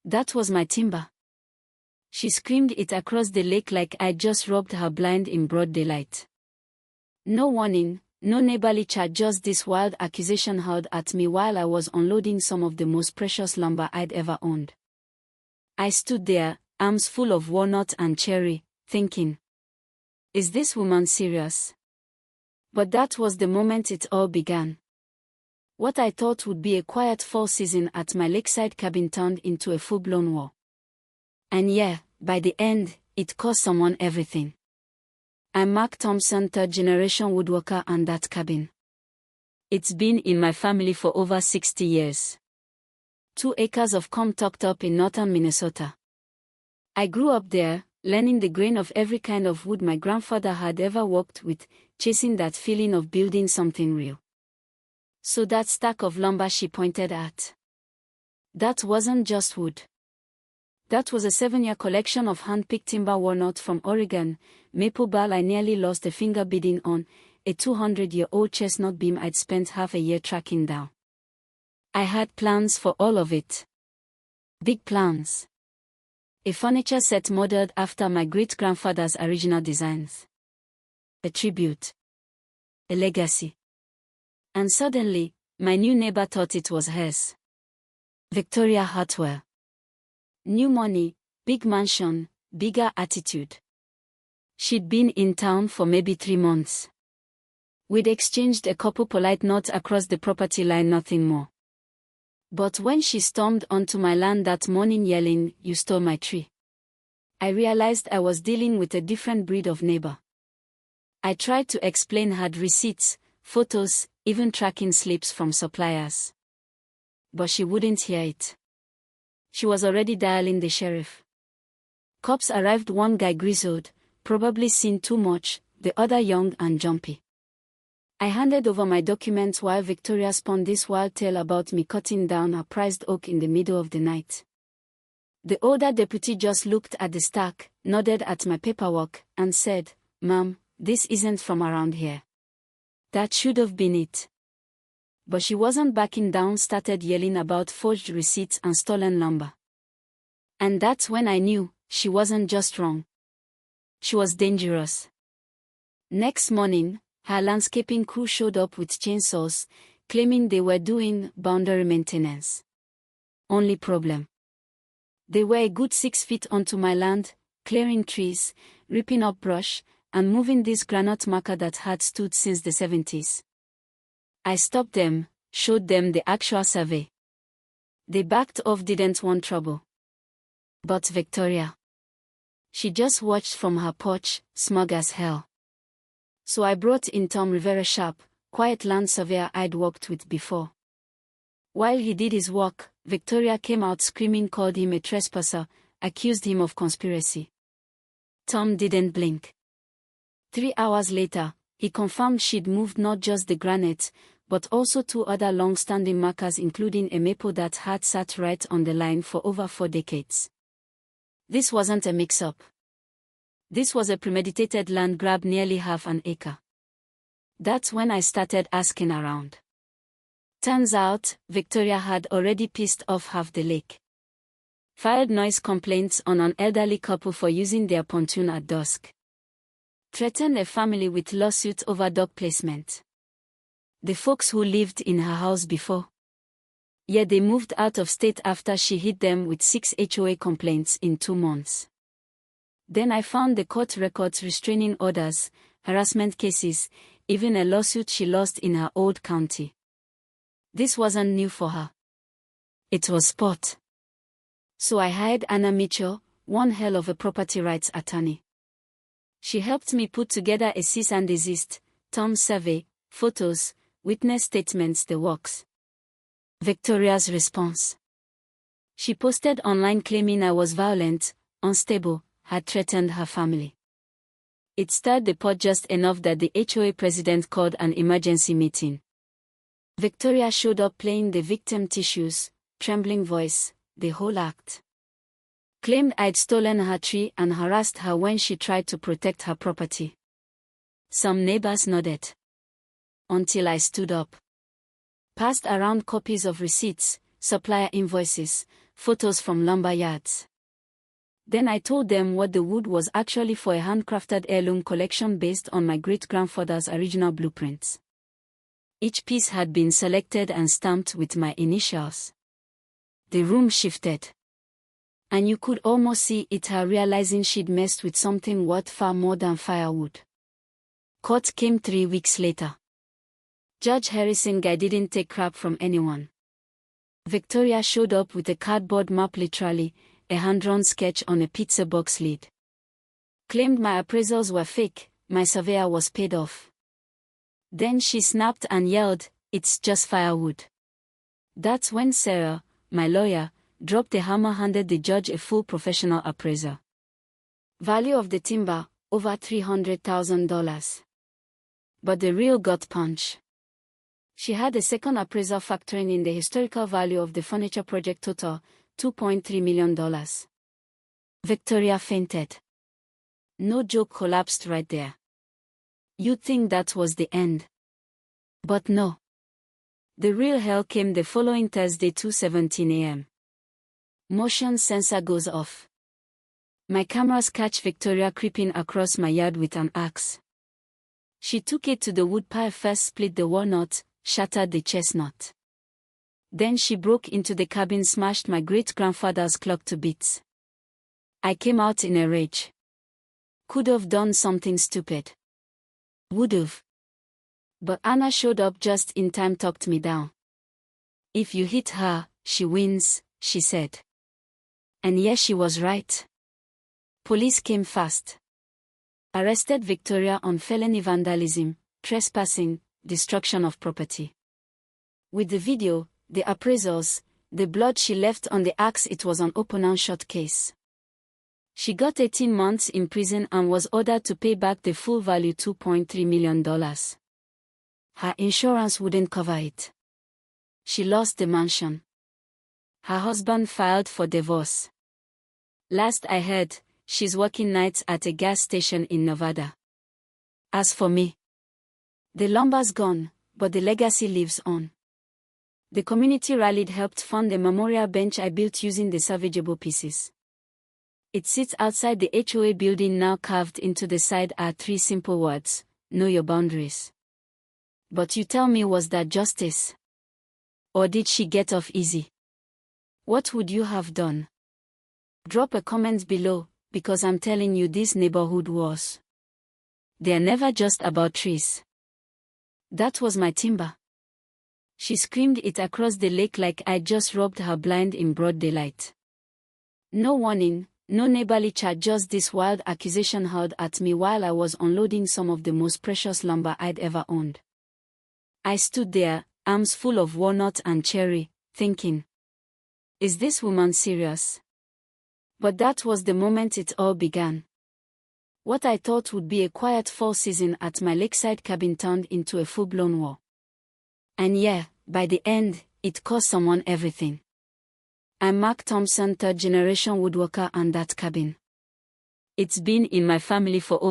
That was my timber. She screamed it across the lake like I'd just robbed her blind in broad daylight. No warning, no neighborly chat, just this wild accusation hurled at me while I was unloading some of the most precious lumber I'd ever owned. I stood there, arms full of walnut and cherry, thinking, is this woman serious? But that was the moment it all began. What I thought would be a quiet fall season at my lakeside cabin turned into a full-blown war. And yeah, by the end, it cost someone everything. I'm Mark Thompson, third-generation woodworker, and that cabin. It's been in my family for over 60 years. 2 acres of calm tucked up in northern Minnesota. I grew up there, learning the grain of every kind of wood my grandfather had ever worked with, chasing that feeling of building something real. So that stack of lumber she pointed at, that wasn't just wood. That was a 7-year collection of hand-picked timber, walnut from Oregon, maple bark I nearly lost a finger bidding on, a 200-year-old chestnut beam I'd spent half a year tracking down. I had plans for all of it. Big plans. A furniture set modeled after my great-grandfather's original designs. A tribute. A legacy. And suddenly, my new neighbor thought it was hers. Victoria Hartwell. New money, big mansion, bigger attitude. She'd been in town for maybe 3 months. We'd exchanged a couple polite notes across the property line, nothing more. But when she stormed onto my land that morning yelling, "You stole my tree," I realized I was dealing with a different breed of neighbor. I tried to explain, had receipts, photos, even tracking slips from suppliers. But she wouldn't hear it. She was already dialing the sheriff. Cops arrived, one guy grizzled, probably seen too much, the other young and jumpy. I handed over my documents while Victoria spun this wild tale about me cutting down a prized oak in the middle of the night. The older deputy just looked at the stack, nodded at my paperwork, and said, "Ma'am, this isn't from around here." That should have been it. But she wasn't backing down, started yelling about forged receipts and stolen lumber. And that's when I knew she wasn't just wrong. She was dangerous. Next morning, her landscaping crew showed up with chainsaws, claiming they were doing boundary maintenance. Only problem: they were a good 6 feet onto my land, clearing trees, ripping up brush, and moving this granite marker that had stood since the 70s. I stopped them, showed them the actual survey. They backed off, didn't want trouble. But Victoria, she just watched from her porch, smug as hell. So I brought in Tom Rivera, sharp, quiet land surveyor I'd worked with before. While he did his work, Victoria came out screaming, called him a trespasser, accused him of conspiracy. Tom didn't blink. 3 hours later, he confirmed she'd moved not just the granite, but also 2 other long-standing markers, including a maple that had sat right on the line for over 4 decades. This wasn't a mix-up. This was a premeditated land grab, nearly half an acre. That's when I started asking around. Turns out, Victoria had already pissed off half the lake. Filed noise complaints on an elderly couple for using their pontoon at dusk. Threatened a family with lawsuits over dog placement. The folks who lived in her house before. Yet they moved out of state after she hit them with 6 HOA complaints in 2 months. Then I found the court records, restraining orders, harassment cases, even a lawsuit she lost in her old county. This wasn't new for her. It was sport. So I hired Anna Mitchell, one hell of a property rights attorney. She helped me put together a cease and desist, Tom's survey, photos, witness statements, the works. Victoria's response: she posted online claiming I was violent, unstable, had threatened her family. It stirred the pot just enough that the HOA president called an emergency meeting. Victoria showed up playing the victim tissues, trembling voice, the whole act. Claimed I'd stolen her tree and harassed her when she tried to protect her property. Some neighbors nodded. Until I stood up. Passed around copies of receipts, supplier invoices, photos from lumber yards. Then I told them what the wood was actually for, a handcrafted heirloom collection based on my great-grandfather's original blueprints. Each piece had been selected and stamped with my initials. The room shifted. And you could almost see it, her realizing she'd messed with something worth far more than firewood. Court came 3 weeks later. Judge Harrison guy didn't take crap from anyone. Victoria showed up with a cardboard map, literally, a hand-drawn sketch on a pizza box lid. Claimed my appraisals were fake, my surveyor was paid off. Then she snapped and yelled, "It's just firewood." That's when Sarah, my lawyer, dropped the hammer, handed the judge a full professional appraiser. Value of the timber, over $300,000. But the real gut punch. She had a second appraiser factoring in the historical value of the furniture project, total, $2.3 million. Victoria fainted. No joke, collapsed right there. You'd think that was the end. But no. The real hell came the following Thursday, 2:17 a.m. Motion sensor goes off. My cameras catch Victoria creeping across my yard with an axe. She took it to the wood pile, first split the walnut, shattered the chestnut. Then she broke into the cabin, smashed my great-grandfather's clock to bits. I came out in a rage. Could have done something stupid. Would've. But Anna showed up just in time, talked me down. If you hit her, she wins, she said. And yes, she was right. Police came fast. Arrested Victoria on felony vandalism, trespassing, destruction of property. With the video, the appraisals, the blood she left on the axe, it was an open and shut case. She got 18 months in prison and was ordered to pay back the full value, $2.3 million. Her insurance wouldn't cover it. She lost the mansion. Her husband filed for divorce. Last I heard, she's working nights at a gas station in Nevada. As for me, the lumber's gone, but the legacy lives on. The community rallied, helped fund a memorial bench I built using the salvageable pieces. It sits outside the HOA building now. Carved into the side are 3 simple words: know your boundaries. But you tell me, was that justice? Or did she get off easy? What would you have done? Drop a comment below, because I'm telling you, these neighborhood wars, they're never just about trees. That was my timber. She screamed it across the lake like I'd just robbed her blind in broad daylight. No warning, no neighborly chat, just this wild accusation hurled at me while I was unloading some of the most precious lumber I'd ever owned. I stood there, arms full of walnut and cherry, thinking, is this woman serious? But that was the moment it all began. What I thought would be a quiet fall season at my lakeside cabin turned into a full-blown war. And yeah, by the end, it cost someone everything. I'm Mark Thompson, third-generation woodworker, and that cabin, it's been in my family for over